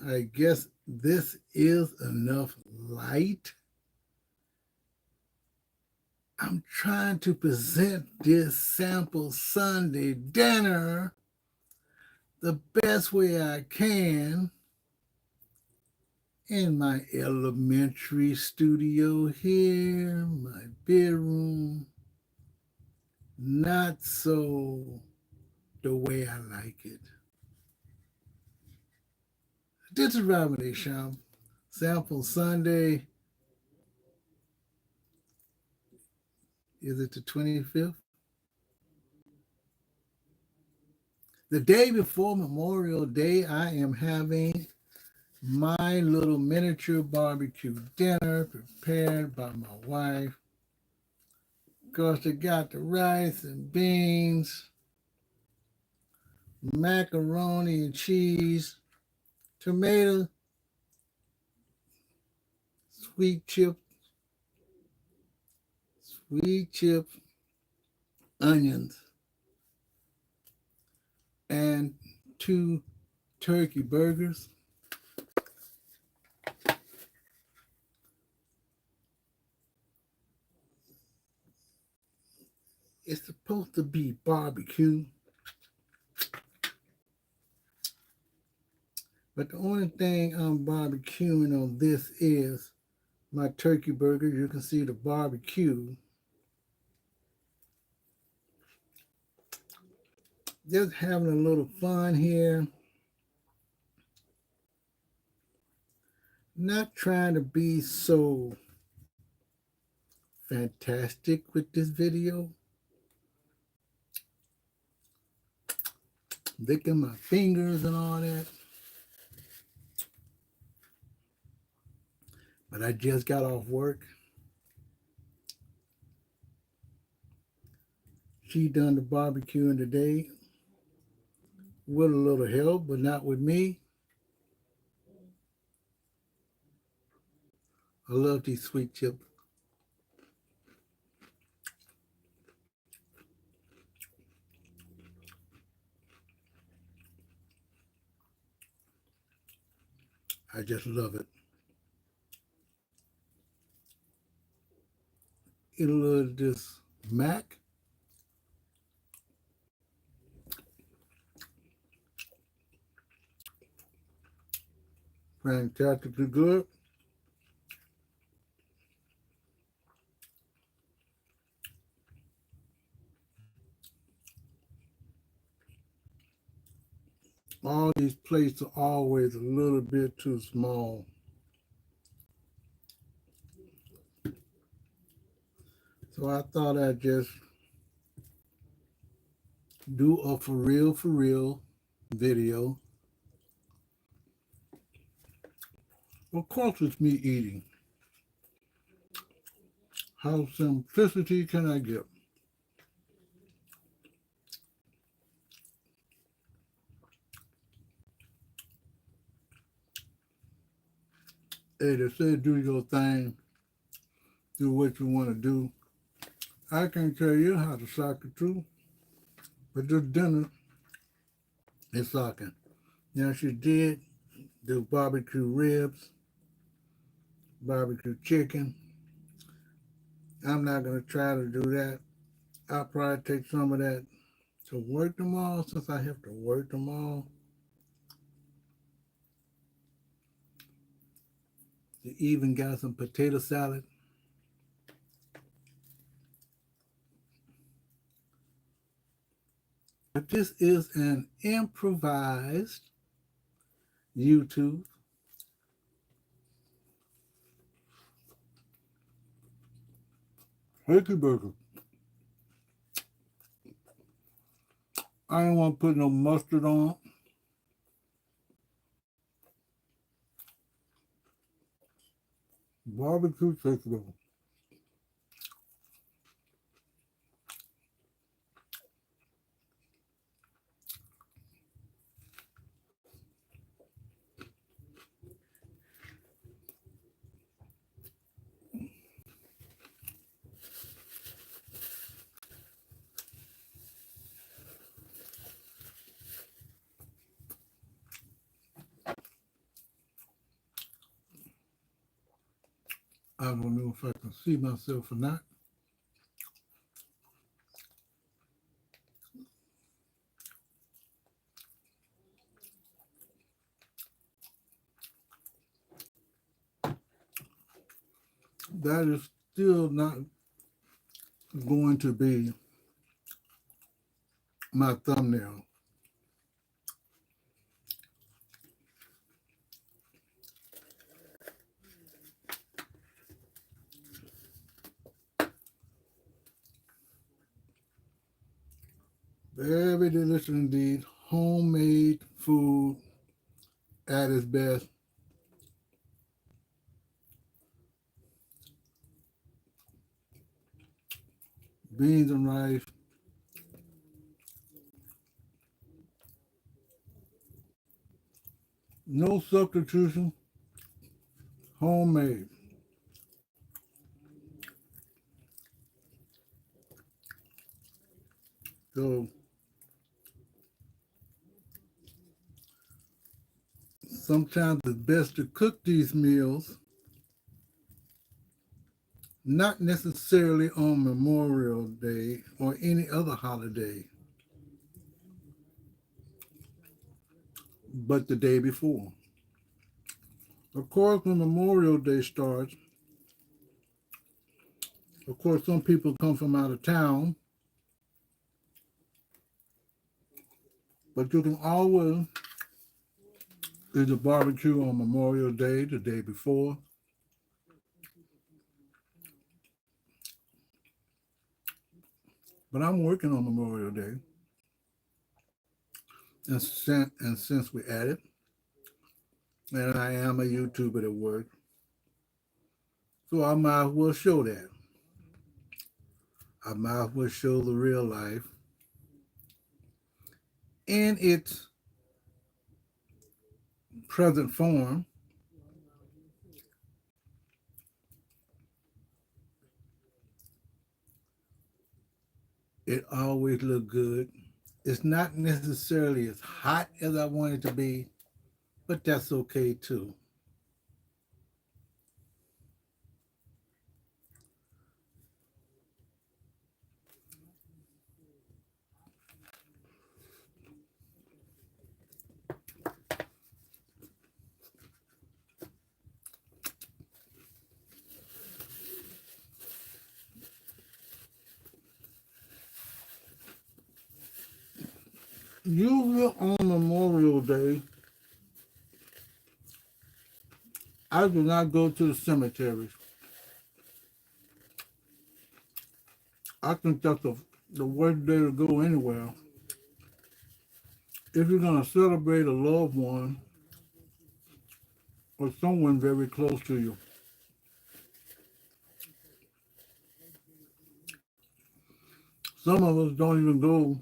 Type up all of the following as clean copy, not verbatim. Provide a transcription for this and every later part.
I guess this is enough light. I'm trying to present this sample Sunday dinner the best way I can in my elementary studio here, my bedroom, not so the way I like it. This is Robert A. Sham. Sample Sunday, is it the 25th? The day before Memorial Day, I am having my little miniature barbecue dinner prepared by my wife. Of course, they got the rice and beans, macaroni and cheese, tomato, sweet chip, sweet chip, onions, and two turkey burgers. It's supposed to be barbecue, but the only thing I'm barbecuing on this is my turkey burger. You can see the barbecue. Just having a little fun here. Not trying to be so fantastic with this video. Licking my fingers and all that. But I just got off work. She done the barbecuing today with a little help, but not with me. I love these sweet chips. I just love it. Eat a little of this mac. Fantastically good. All these plates are always a little bit too small. So I thought I'd just do a for real video. Of course, it's me eating. How simplicity can I get? Hey, they say do your thing, do what you want to do. I can't tell you how to sock it too, but this dinner is socking. Now she did do barbecue ribs, barbecue chicken. I'm not going to try to do that. I'll probably take some of that to work tomorrow since I have to work tomorrow. They even got some potato salad. But this is an improvised YouTube. Turkey burger. I don't want to put no mustard on it. Barbecue turkey burger. I don't know if I can see myself or not. That is still not going to be my thumbnail. Very delicious indeed. Homemade food at its best. Beans and rice. No substitution. Homemade. So sometimes it's best to cook these meals, not necessarily on Memorial Day or any other holiday, but the day before. Of course, when Memorial Day starts, of course, some people come from out of town, but you can always either barbecue on Memorial Day, the day before. But I'm working on Memorial Day, and since we at it, and I am a YouTuber at work, so I might as well show that. I might as well show the real life in its present form. It always look good. It's not necessarily as hot as I want it to be, but that's okay too. Usually on Memorial Day, I do not go to the cemeteries. I think that's the worst day to go anywhere. If you're going to celebrate a loved one or someone very close to you, some of us don't even go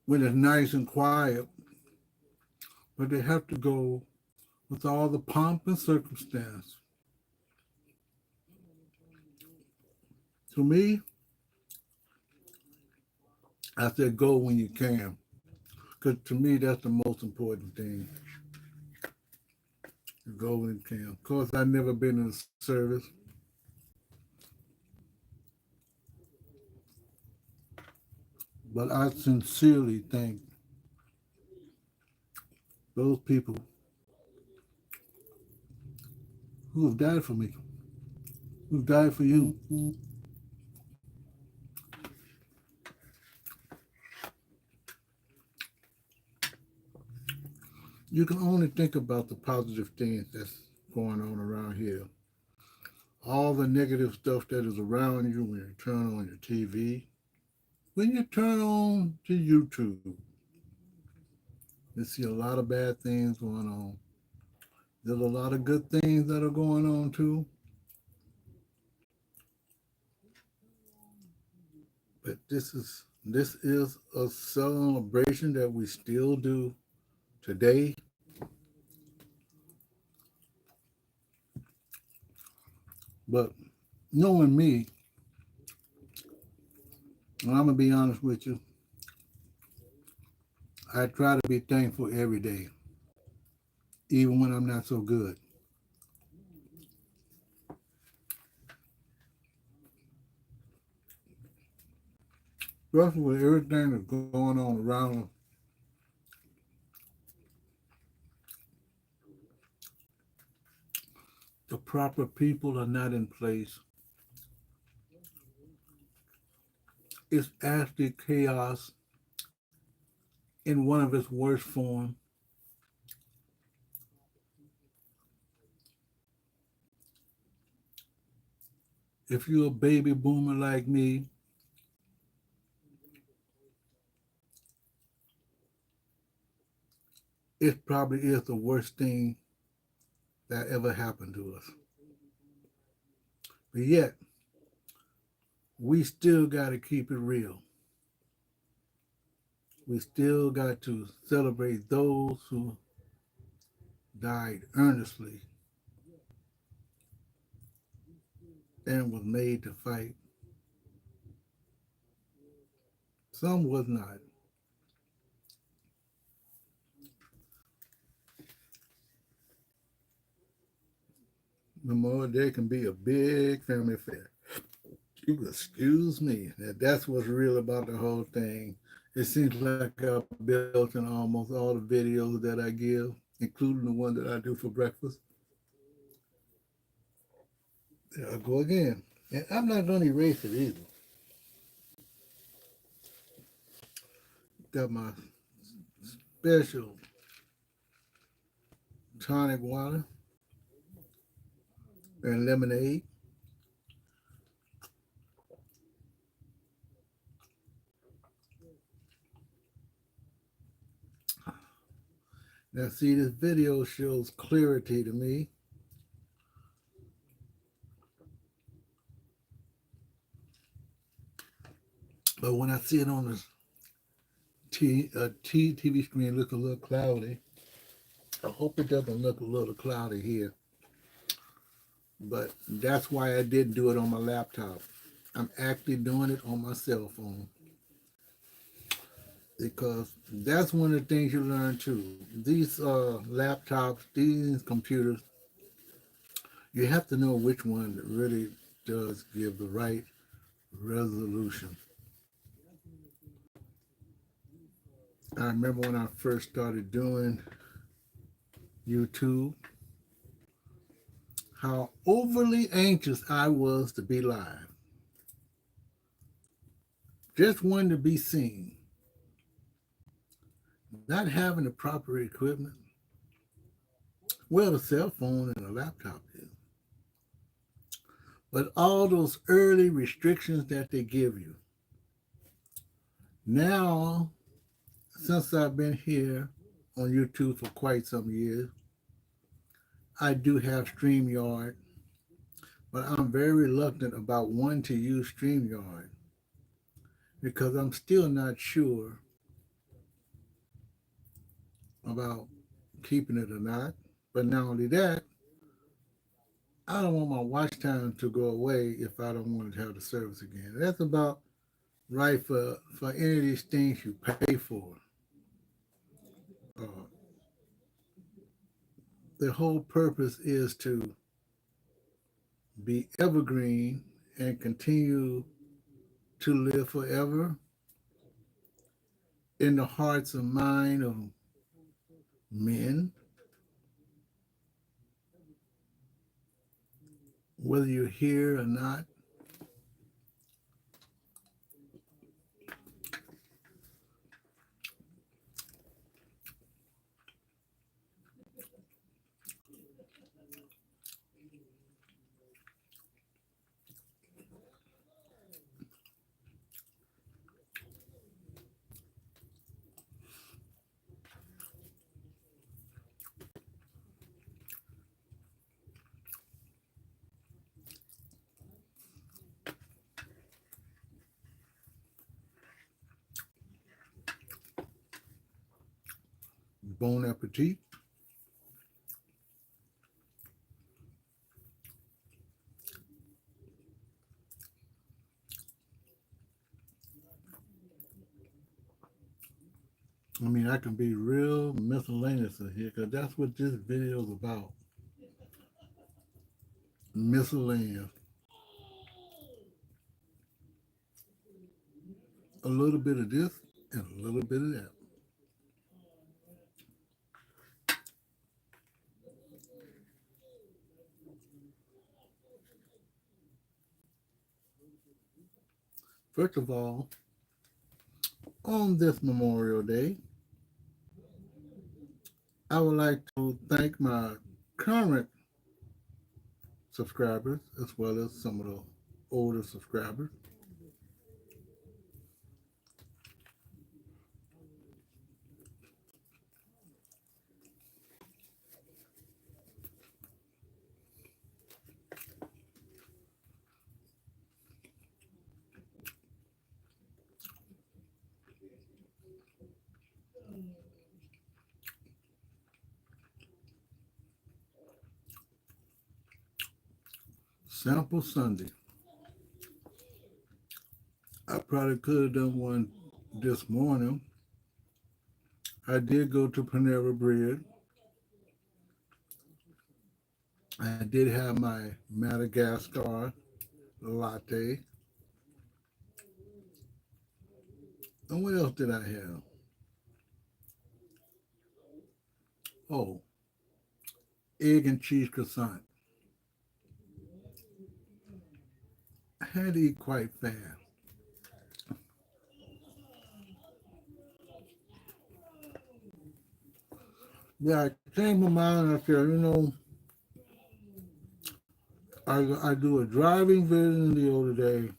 when it's nice and quiet, but they have to go with all the pomp and circumstance. To me, I said go when you can, because to me that's the most important thing. Go when you can. Of course, I've never been in a service, but I sincerely thank those people who have died for me, who died for you. You can only think about the positive things that's going on around here. All the negative stuff that is around you when you turn on your TV, when you turn on to YouTube, you see a lot of bad things going on. There's a lot of good things that are going on too, but this is a celebration that we still do today. But knowing me, and I'm gonna be honest with you, I try to be thankful every day, even when I'm not so good. especially with everything that's going on around us. The proper people are not in place. It's actually chaos in one of its worst forms. If you're a baby boomer like me, it probably is the worst thing that ever happened to us. But yet, we still got to keep it real. We still got to celebrate those who died earnestly and was made to fight. Some was not. Memorial Day can be a big family affair. Excuse me. That's what's real about the whole thing. It seems like I've built in almost all the videos that I give, including the one that I do for breakfast. There I go again. And I'm not going to erase it either. Got my special tonic water and lemonade. Now, see, this video shows clarity to me, but when I see it on the TV screen, it looks a little cloudy. I hope it doesn't look a little cloudy here, but that's why I didn't do it on my laptop. I'm actually doing it on my cell phone because that's one of the things you learn too. These laptops, these computers, you have to know which one that really does give the right resolution. I remember when I first started doing YouTube, how overly anxious I was to be live. Just wanted to be seen. Not having the proper equipment. Well, the cell phone and the laptop is. But all those early restrictions that they give you. Now, since I've been here on YouTube for quite some years, I do have StreamYard, but I'm very reluctant about wanting to use StreamYard because I'm still not sure about keeping it or not. But not only that, I don't want my watch time to go away if I don't want to have the service again. That's about right for any of these things you pay for. Uh, the whole purpose is to be evergreen and continue to live forever in the hearts and mind of men, whether you're here or not. Bon appetit. I mean, I can be real miscellaneous in here because that's what this video is about. Miscellaneous. a little bit of this and a little bit of that. First of all, on this Memorial Day, I would like to thank my current subscribers as well as some of the older subscribers. Sample Sunday. I probably could have done one this morning. I did go to Panera Bread. I did have my Madagascar latte. And what else did I have? Oh, egg and cheese croissant. I had to eat quite fast. Yeah, I changed my mind. I said, I do a driving vision the other day,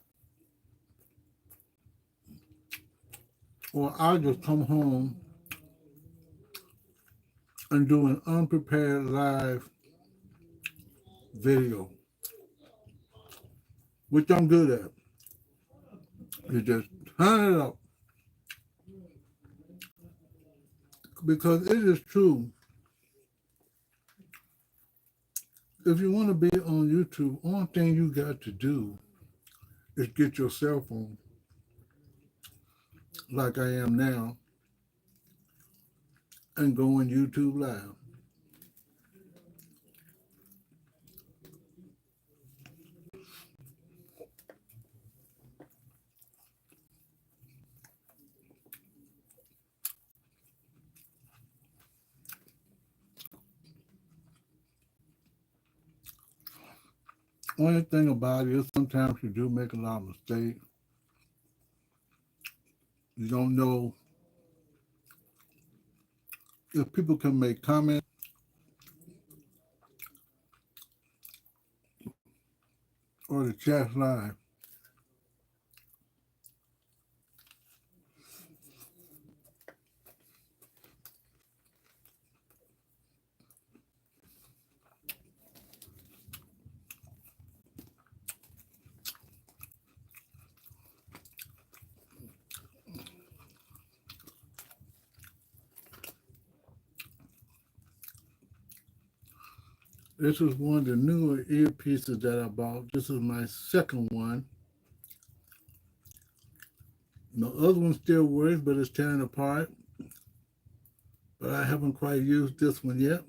or I just come home and do an unprepared live video, which I'm good at. You just turn it up because it is true. If you want to be on YouTube, only thing you got to do is get your cell phone, like I am now, and go on YouTube Live. Only thing about it is sometimes you do make a lot of mistakes. You don't know if people can make comments or the chat live. This is one of the newer earpieces that I bought. This is my second one. The other one still works, but it's tearing apart. But I haven't quite used this one yet.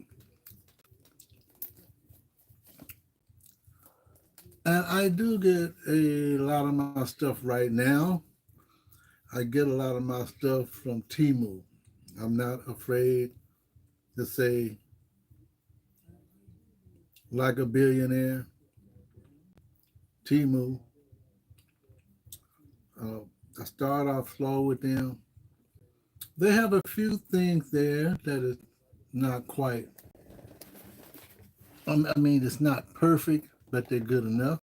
And I do get a lot of my stuff right now. I get a lot of my stuff from Temu. I'm not afraid to say, like a billionaire, Temu. Uh, I start off slow with them. They have a few things there that is not quite, I mean, it's not perfect, but they're good enough.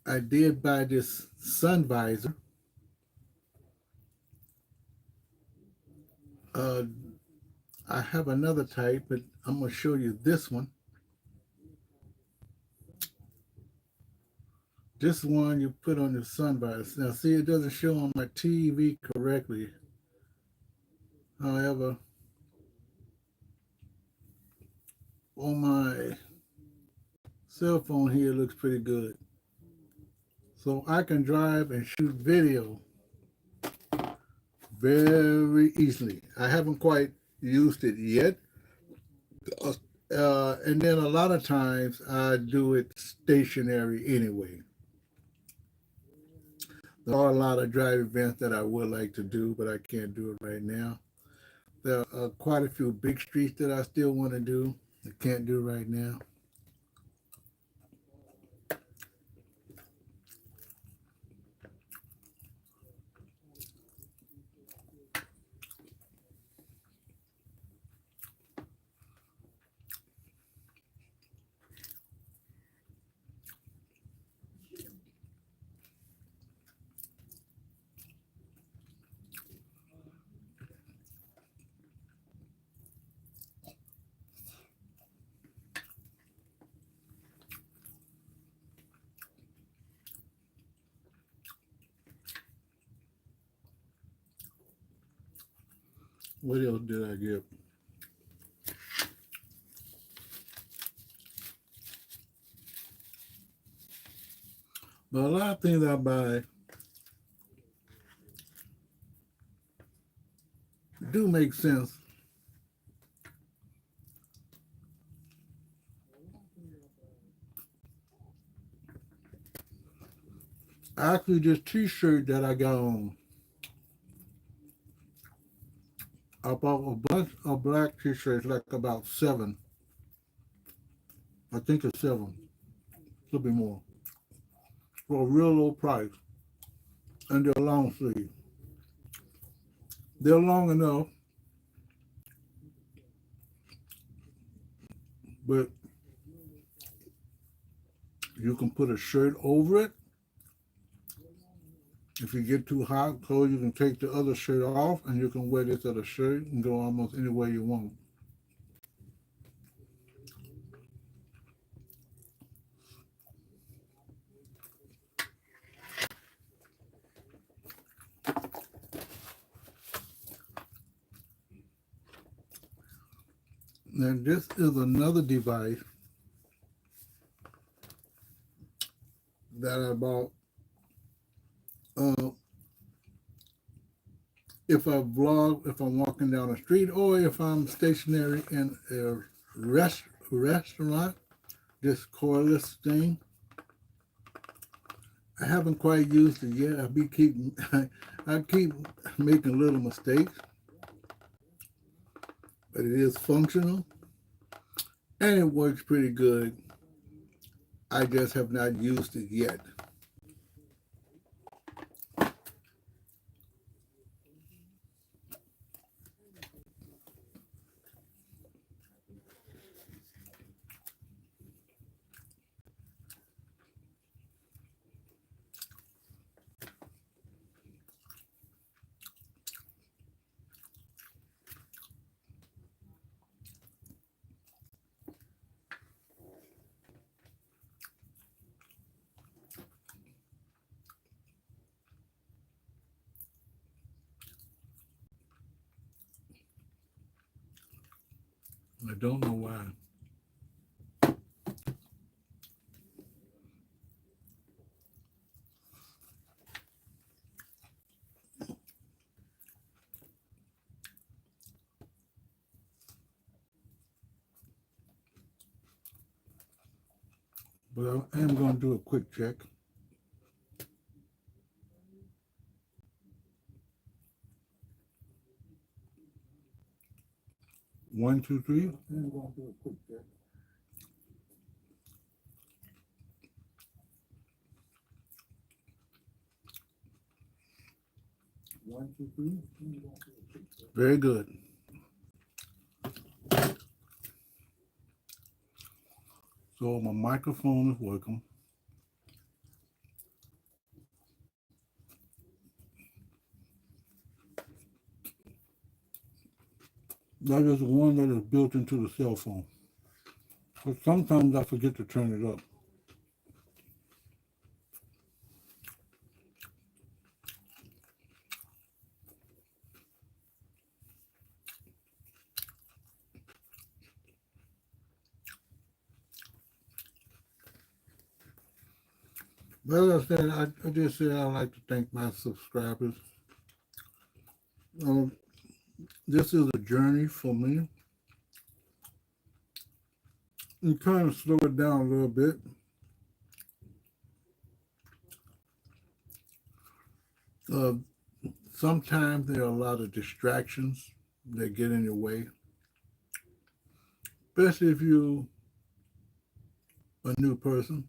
I did buy this sun visor. Uh, I have another type, but I'm going to show you this one. This one you put on the sun visor. Now, see, it doesn't show on my TV correctly. However, on my cell phone here, it looks pretty good. So I can drive and shoot video very easily. I haven't quite used it yet. And then a lot of times I do it stationary anyway. There are a lot of drive events that I would like to do, but I can't do it right now. There are quite a few big streets that I still want to do. I can't do right now. What else did I get? But a lot of things I buy do make sense. Actually, this t-shirt that I got on, I bought a bunch of black t-shirts, like about 7. I think it's 7. Could be more. For a real low price. And they're long sleeve. They're long enough, but you can put a shirt over it. If you get too hot, cold, you can take the other shirt off and you can wear this other shirt and go almost anywhere you want. Now this is another device that I bought. If I vlog, if I'm walking down the street, or if I'm stationary in a restaurant, this cordless thing. I haven't quite used it yet. I keep making little mistakes, but it is functional and it works pretty good. I just have not used it yet. I don't know why. But I am going to do a quick check. One, two, three. I'm going to do a quick check. One, two, three. Very good. So my microphone is working. That is the one that is built into the cell phone. But sometimes I forget to turn it up. But as I said, I just said I'd like to thank my subscribers. This is a journey for me. And kind of slow it down a little bit. Uh, Sometimes there are a lot of distractions that get in your way, especially if you're a new person.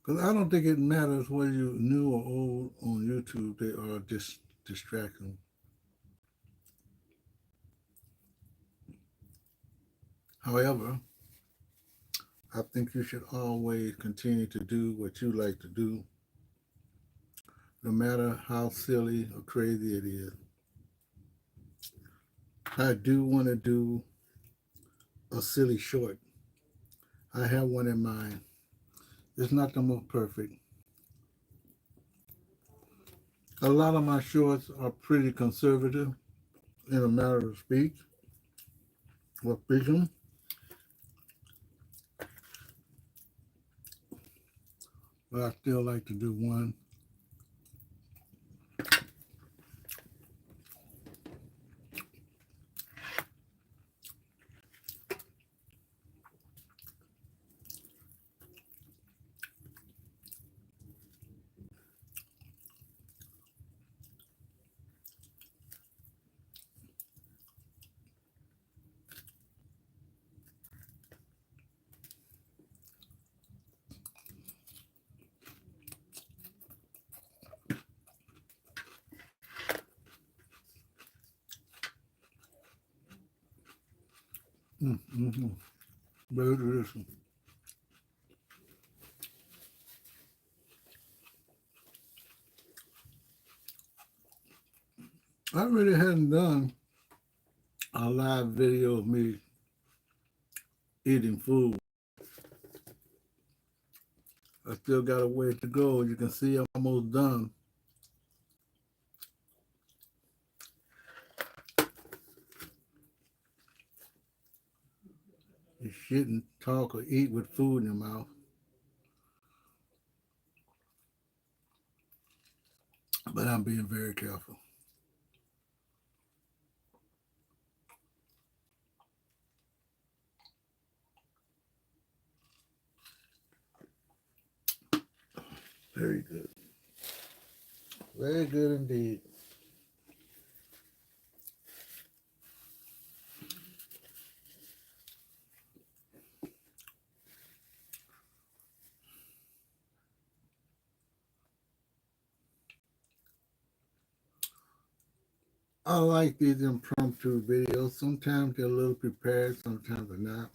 Because I don't think it matters whether you're new or old on YouTube, they are distractions. However, I think you should always continue to do what you like to do, no matter how silly or crazy it is. I do want to do a silly short. I have one in mind. It's not the most perfect. A lot of my shorts are pretty conservative in a matter of speech or speaking, but I still like to do one. Mm-hmm. Better do this one. I really hadn't done a live video of me eating food. I still got a way to go. You can see I'm almost done. You shouldn't talk or eat with food in your mouth, but I'm being very careful. Very good. Very good indeed. I like these impromptu videos. Sometimes they're a little prepared, sometimes they're not.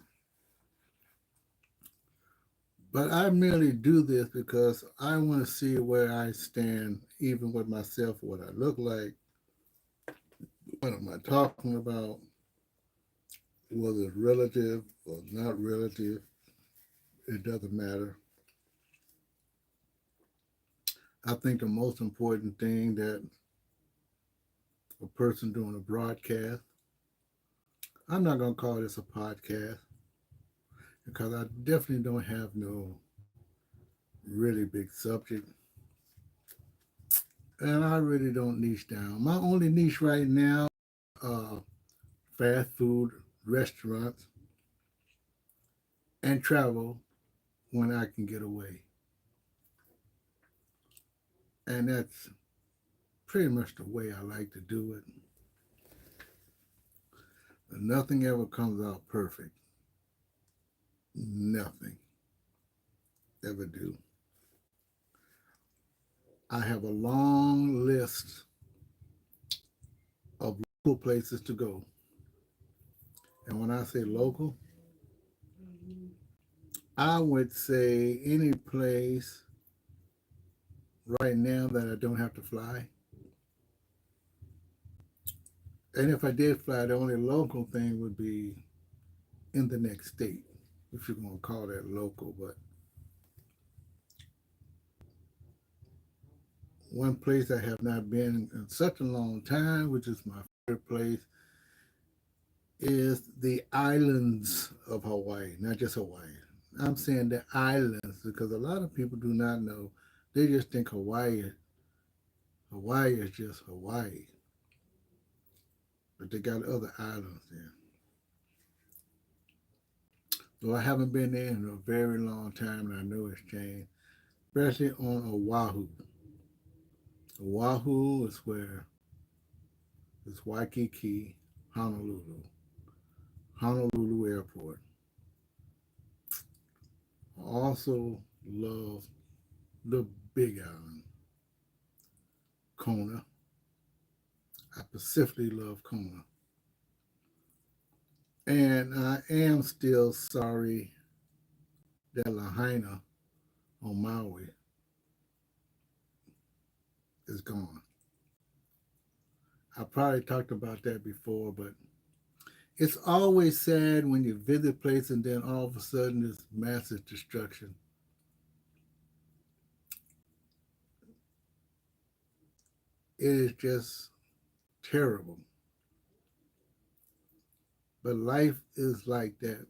But I merely do this because I want to see where I stand, even with myself, what I look like, what am I talking about, whether it's relative or not relative, it doesn't matter. I think the most important thing that a person doing a broadcast, I'm not going to call this a podcast because I definitely don't have no really big subject. And I really don't niche down. My only niche right now, fast food restaurants and travel when I can get away. And that's pretty much the way I like to do it. Nothing ever comes out perfect. Nothing ever do. I have a long list of local places to go. And when I say local, I would say any place right now that I don't have to fly. And if I did fly, the only local thing would be in the next state, if you're going to call that local. But one place I have not been in such a long time, which is my favorite place, is the islands of Hawaii, not just Hawaii. I'm saying the islands because a lot of people do not know. They just think Hawaii is just Hawaii, but they got other islands there. So I haven't been there in a very long time, and I know it's changed, especially on Oahu. Oahu is where it's Waikiki, Honolulu, Honolulu Airport. I also love the Big Island, Kona. I specifically love Kona. And I am still sorry that Lahaina on Maui is gone. I probably talked about that before, but it's always sad when you visit a place and then all of a sudden there's massive destruction. It is just terrible. But life is like that.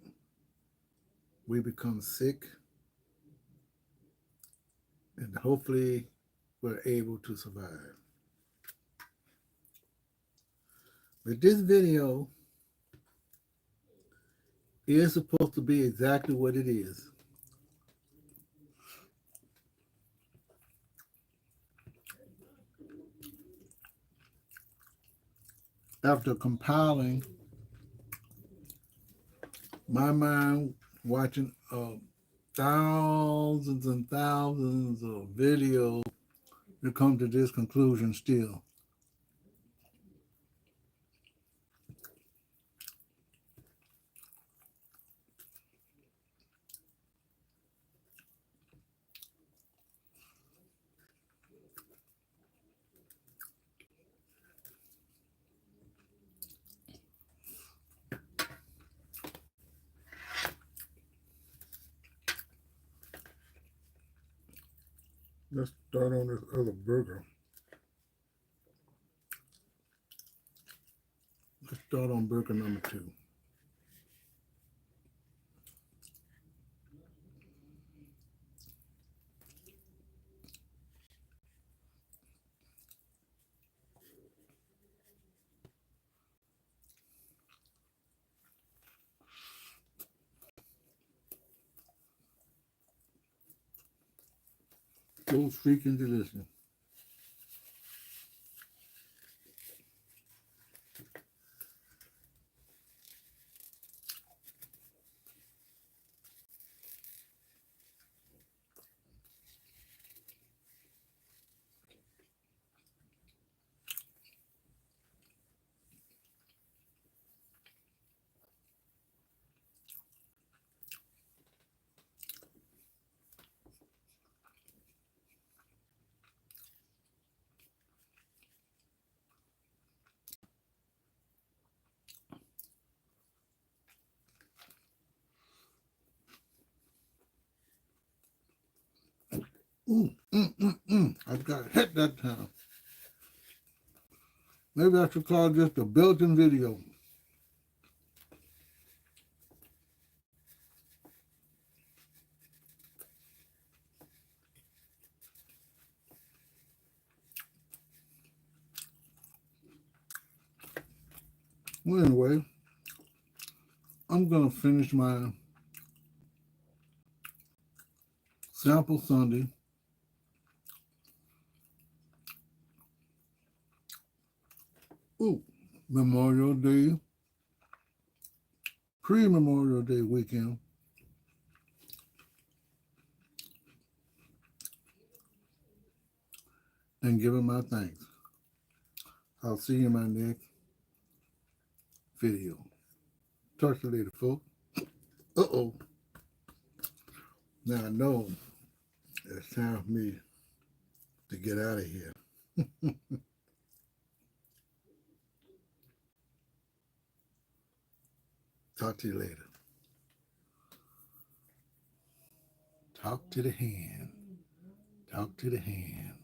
We become sick, and hopefully we're able to survive. But this video is supposed to be exactly what it is. After compiling my mind, watching thousands and thousands of videos to come to this conclusion still. Let's start on this other burger. Let's start on burger number 2. So freaking delicious. I got hit that time. Maybe I should call this the Belgian video. Well, anyway, I'm going to finish my sample Sunday. Memorial Day, pre-Memorial Day weekend. And giving my thanks. I'll see you in my next video. Talk to you later, folks. Uh-oh. Now I know it's time for me to get out of here. Talk to you later. Talk to the hand. Talk to the hand.